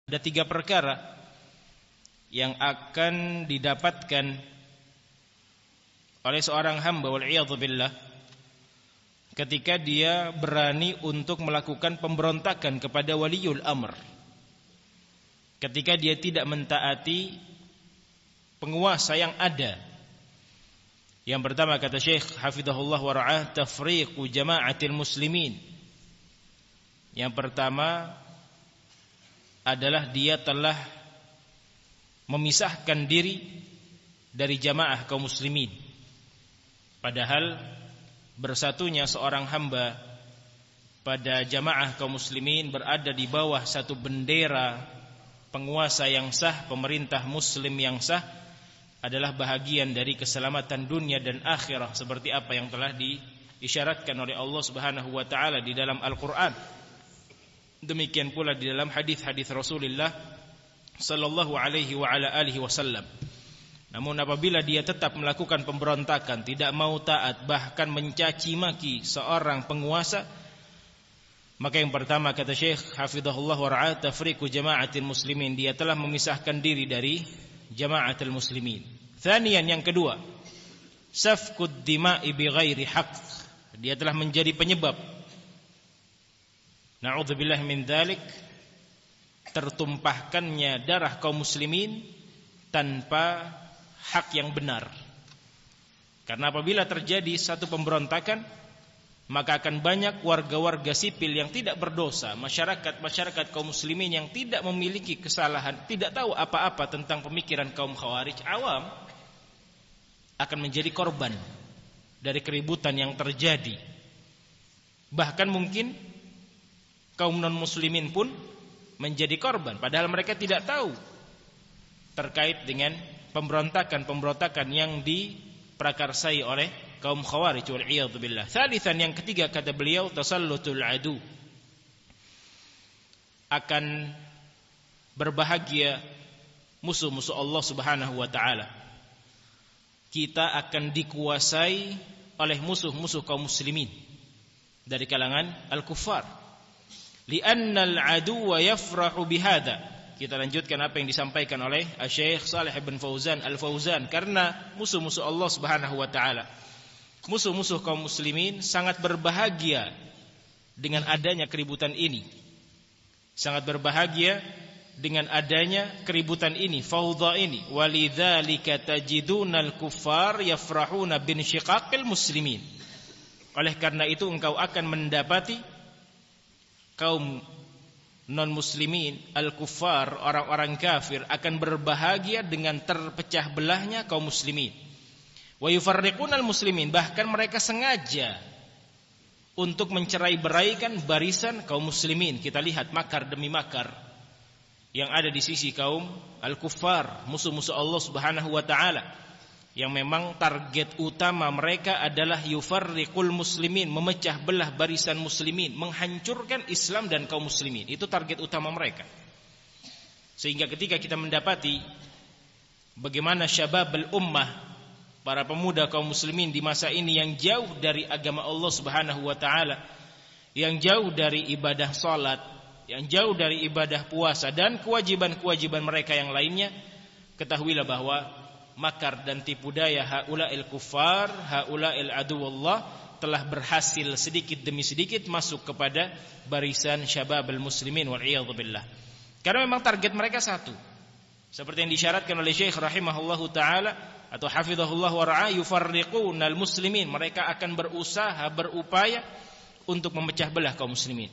Ada 3 perkara yang akan didapatkan oleh seorang hamba wal'iyadzubillah ketika dia berani untuk melakukan pemberontakan kepada waliul amr, ketika dia tidak mentaati penguasa yang ada. Yang pertama kata Syekh hafizahullah wa ra'ah, tafriqu jama'atil muslimin. Yang pertama adalah dia telah memisahkan diri dari jamaah kaum muslimin. Padahal bersatunya seorang hamba pada jamaah kaum muslimin berada di bawah satu bendera penguasa yang sah, pemerintah muslim yang sah, adalah bahagian dari keselamatan dunia dan akhirah, seperti apa yang telah diisyaratkan oleh Allah Subhanahu wa taala di dalam Al-Qur'an. Demikian pula di dalam hadis-hadis Rasulullah sallallahu alaihi wa ala alihi wasallam. Namun apabila dia tetap melakukan pemberontakan, tidak mau taat, bahkan mencaci maki seorang penguasa, maka yang pertama kata Syekh hafizahullah wa ra'ah, tafriqu jama'atil muslimin, dia telah memisahkan diri dari jama'atul muslimin. Thaniyan, yang kedua, safkud dima'i bighairi haqq, dia telah menjadi penyebab, na'udzubillah min dzalik, tertumpahkannya darah kaum muslimin tanpa hak yang benar. Karena apabila terjadi satu pemberontakan, maka akan banyak warga-warga sipil yang tidak berdosa, masyarakat kaum muslimin yang tidak memiliki kesalahan, tidak tahu apa-apa tentang pemikiran kaum khawarij, awam, akan menjadi korban dari keributan yang terjadi. Bahkan mungkin kaum non-muslimin pun menjadi korban, padahal mereka tidak tahu terkait dengan pemberontakan yang diprakarsai oleh kaum khawarij wal'iyadzubillah. Thalithan, yang ketiga kata beliau, tasallutul adu, akan berbahagia musuh-musuh Allah Subhanahu wa taala. Kita akan dikuasai oleh musuh-musuh kaum muslimin dari kalangan al-kuffar. Li'annal aduwa yafrahu bihada. Kita lanjutkan apa yang disampaikan oleh Syekh Shalih bin Fauzan Al-Fauzan. Karena musuh-musuh Allah Subhanahu wa taala, musuh-musuh kaum muslimin sangat berbahagia dengan adanya keributan ini. Sangat berbahagia dengan adanya keributan ini, fawdha ini. Walidzalika tajidunal kuffar yafrahuna bin syiqaqil muslimin. Oleh karena itu engkau akan mendapati kaum non-muslimin, al-kuffar, orang-orang kafir, akan berbahagia dengan terpecah belahnya kaum muslimin. Wa yufarriqunal muslimin, bahkan mereka sengaja untuk mencerai-beraikan barisan kaum muslimin. Kita lihat makar demi makar yang ada di sisi kaum al-kuffar, musuh-musuh Allah Subhanahu wa taala, yang memang target utama mereka adalah yufarriqul muslimin, memecah belah barisan muslimin, menghancurkan Islam dan kaum muslimin. Itu target utama mereka. Sehingga ketika kita mendapati bagaimana syababul ummah, para pemuda kaum muslimin di masa ini yang jauh dari agama Allah Subhanahu wa taala, yang jauh dari ibadah salat, yang jauh dari ibadah puasa dan kewajiban-kewajiban mereka yang lainnya, ketahuilah bahwa makar dan tipu daya haula'il kuffar, haula'il aduwallah telah berhasil sedikit demi sedikit masuk kepada barisan syababul muslimin wal'iyadzubillah. Karena memang target mereka satu, seperti yang disyaratkan oleh Syekh rahimahullahu taala atau hafizahullah wa ra'ah, yufarriqunal muslimin, mereka akan berusaha, berupaya untuk memecah belah kaum muslimin.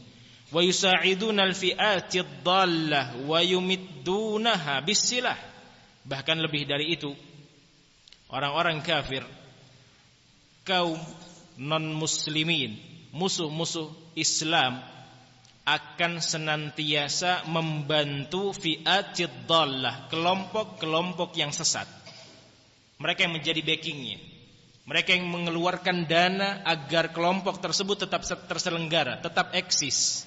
Wa yusa'idunal fi'atid dhallah wa yumiddunaha bisilah. Bahkan lebih dari itu, orang-orang kafir, kaum non-muslimin, musuh-musuh Islam, akan senantiasa membantu fi'atid dhallah, kelompok-kelompok yang sesat. Mereka yang menjadi backingnya, mereka yang mengeluarkan dana agar kelompok tersebut tetap terselenggara, tetap eksis,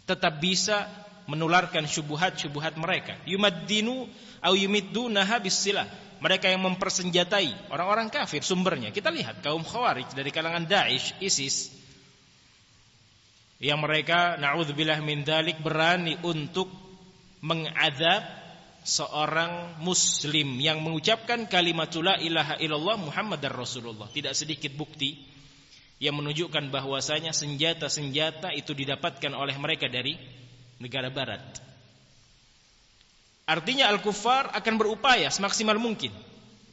tetap bisa menularkan syubhat-syubhat mereka. Yumaddinu au yumiddunaha bisilah. Mereka yang mempersenjatai orang-orang kafir sumbernya. Kita lihat kaum khawarij dari kalangan Daesh, ISIS, yang mereka na'udzubillah min dzalik berani untuk mengadab seorang muslim yang mengucapkan kalimatul la ilaha illallah Muhammadar Rasulullah. Tidak sedikit bukti yang menunjukkan bahwasanya senjata-senjata itu didapatkan oleh mereka dari negara barat. Artinya al-kuffar akan berupaya semaksimal mungkin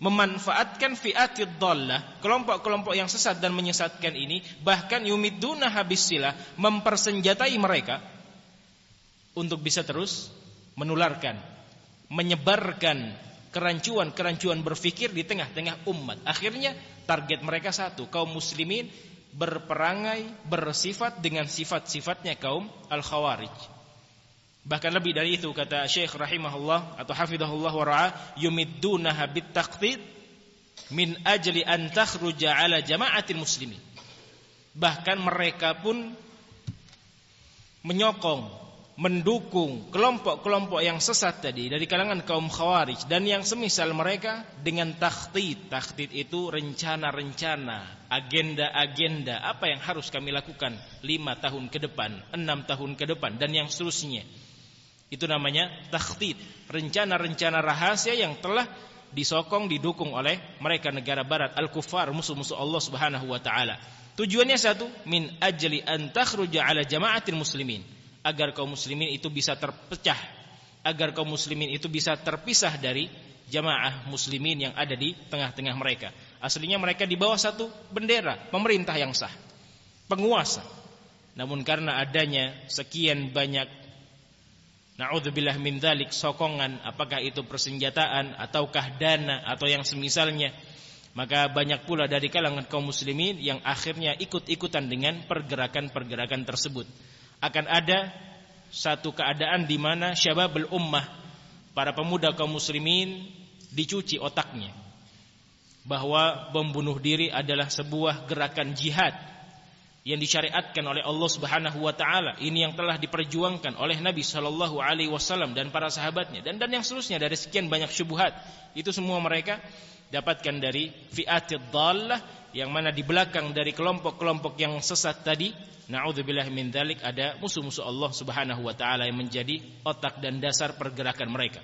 memanfaatkan fi'atid dhallah, kelompok-kelompok yang sesat dan menyesatkan ini, bahkan yumidduna habisilah, mempersenjatai mereka untuk bisa terus menularkan, menyebarkan kerancuan-kerancuan berfikir di tengah-tengah umat. Akhirnya target mereka satu, kaum muslimin berperangai bersifat dengan sifat-sifatnya kaum al-khawarij. Bahkan lebih dari itu, kata Syekh rahimahullah atau hafizahullah wa ra'ah, yumiddunaha bittaqtid min ajli an takhruja ala jama'atil muslimin. Bahkan mereka pun menyokong, mendukung kelompok-kelompok yang sesat tadi dari kalangan kaum khawarij dan yang semisal mereka dengan takhtid. Takhtid itu rencana-rencana, agenda-agenda, apa yang harus kami lakukan 5 tahun ke depan, 6 tahun ke depan, dan yang seterusnya. Itu namanya takhtid, rencana-rencana rahasia yang telah disokong, didukung oleh mereka negara barat, al-kuffar, musuh-musuh Allah Subhanahu wa taala. Tujuannya satu, min ajli an takhruja ala jama'atil muslimin, agar kaum muslimin itu bisa terpecah, agar kaum muslimin itu bisa terpisah dari jamaah muslimin yang ada di tengah-tengah mereka. Aslinya mereka di bawah satu bendera pemerintah yang sah, penguasa. Namun karena adanya sekian banyak, na'udzubillah min dzalik, sokongan, apakah itu persenjataan ataukah dana atau yang semisalnya, maka banyak pula dari kalangan kaum muslimin yang akhirnya ikut-ikutan dengan pergerakan-pergerakan tersebut. Akan ada satu keadaan di mana syababul ummah, para pemuda kaum muslimin, dicuci otaknya bahwa membunuh diri adalah sebuah gerakan jihad yang disyariatkan oleh Allah Subhanahu wa taala. Ini yang telah diperjuangkan oleh Nabi sallallahu alaihi wasallam dan para sahabatnya, dan yang seterusnya dari sekian banyak syubhat. Itu semua mereka dapatkan dari fi'atid dhallah, yang mana di belakang dari kelompok-kelompok yang sesat tadi, na'udzubillah min dzalik, ada musuh-musuh Allah Subhanahu wa taala yang menjadi otak dan dasar pergerakan mereka.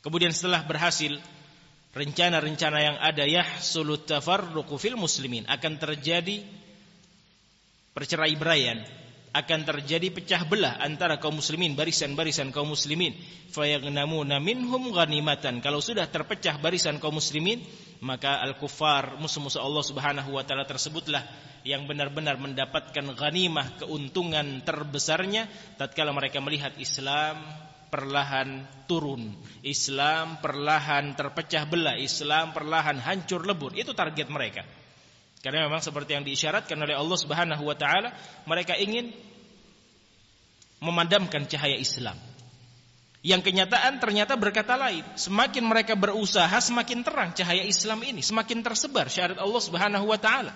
Kemudian setelah berhasil rencana-rencana yang ada, yahsulut tafarruqu fil muslimin, akan terjadi perceraiberaian, akan terjadi pecah belah antara kaum muslimin, barisan-barisan kaum muslimin. Fayagnamuna minhum ghanimatan, kalau sudah terpecah barisan kaum muslimin, maka al-kuffar, musuh-musuh Allah Subhanahu wa taala tersebutlah yang benar-benar mendapatkan ghanimah, keuntungan terbesarnya tatkala mereka melihat Islam perlahan turun, Islam perlahan terpecah belah, Islam perlahan hancur lebur. Itu target mereka. Karena memang seperti yang diisyaratkan oleh Allah Subhanahu wa taala, mereka ingin memadamkan cahaya Islam. Yang kenyataan ternyata berkata lain. Semakin mereka berusaha, semakin terang cahaya Islam ini, semakin tersebar syariat Allah Subhanahu wa taala.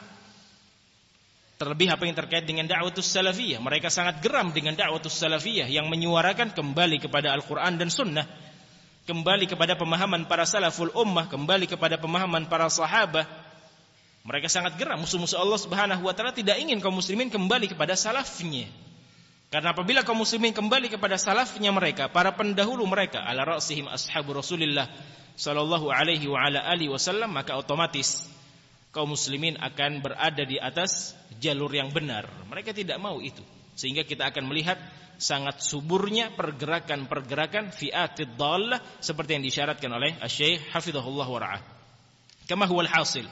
Terlebih apa yang terkait dengan da'watus salafiyah, mereka sangat geram dengan da'watus salafiyah yang menyuarakan kembali kepada Al-Qur'an dan Sunnah, kembali kepada pemahaman para salaful ummah, kembali kepada pemahaman para sahabat. Mereka sangat geram, musuh-musuh Allah Subhanahu wa taala tidak ingin kaum muslimin kembali kepada salafnya. Karena apabila kaum muslimin kembali kepada salafnya mereka, para pendahulu mereka, ala ra'sihim ashabu Rasulillah sallallahu alaihi wa ala alihi wasallam, maka otomatis kaum muslimin akan berada di atas jalur yang benar. Mereka tidak mau itu. Sehingga kita akan melihat sangat suburnya pergerakan-pergerakan fi'atid dhallah seperti yang disyaratkan oleh Asy-Syaikh hafizahullah wa ra'ah. Kama huwal hasil,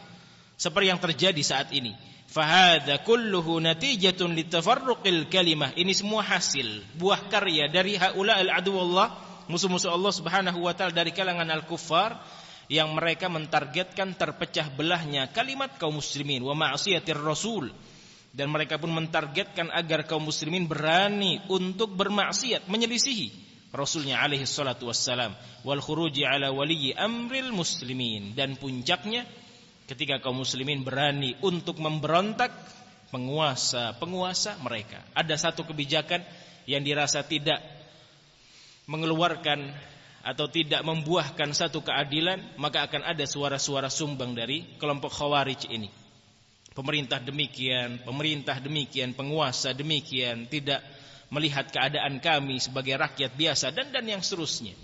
seperti yang terjadi saat ini. Fahadha kulluhu natijatun litafarruqil kalimah. Ini semua hasil, buah karya dari haula al-aduwallah, musuh-musuh Allah Subhanahu wa taala dari kalangan al-kuffar, yang mereka mentargetkan terpecah belahnya kalimat kaum muslimin wa ma'siyatir rasul. Dan mereka pun mentargetkan agar kaum muslimin berani untuk bermaksiat, menyelisihi Rasulnya alaihi salatu wassalam, wal khuruji ala waliyyi amril muslimin. Dan puncaknya ketika kaum muslimin berani untuk memberontak penguasa-penguasa mereka. Ada satu kebijakan yang dirasa tidak mengeluarkan atau tidak membuahkan satu keadilan, maka akan ada suara-suara sumbang dari kelompok khawarij ini. Pemerintah demikian, penguasa demikian, tidak melihat keadaan kami sebagai rakyat biasa dan yang seterusnya.